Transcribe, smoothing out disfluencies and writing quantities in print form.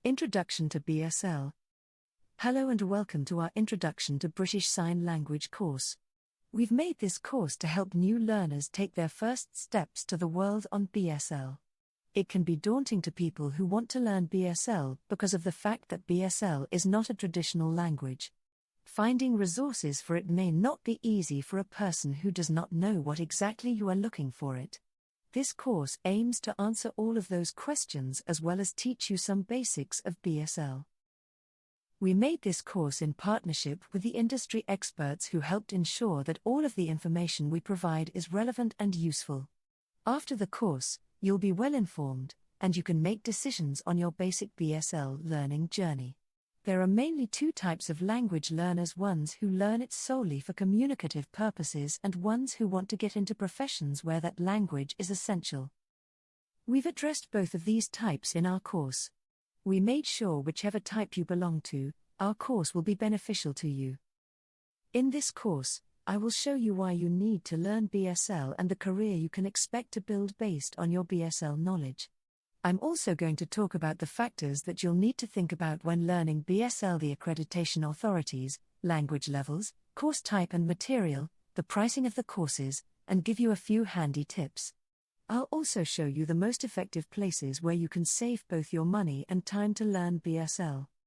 Introduction to BSL. Hello and welcome to our Introduction to British Sign Language course. We've made this course to help new learners take their first steps to the world on BSL. It can be daunting to people who want to learn BSL because of the fact that BSL is not a traditional language. Finding resources for it may not be easy for a person who does not know what exactly you are looking for it. This course aims to answer all of those questions as well as teach you some basics of BSL. We made this course in partnership with the industry experts who helped ensure that all of the information we provide is relevant and useful. After the course, you'll be well informed, and you can make decisions on your basic BSL learning journey. There are mainly two types of language learners: ones who learn it solely for communicative purposes and ones who want to get into professions where that language is essential. We've addressed both of these types in our course. We made sure whichever type you belong to, our course will be beneficial to you. In this course, I will show you why you need to learn BSL and the career you can expect to build based on your BSL knowledge. I'm also going to talk about the factors that you'll need to think about when learning BSL: the accreditation authorities, language levels, course type and material, the pricing of the courses, and give you a few handy tips. I'll also show you the most effective places where you can save both your money and time to learn BSL.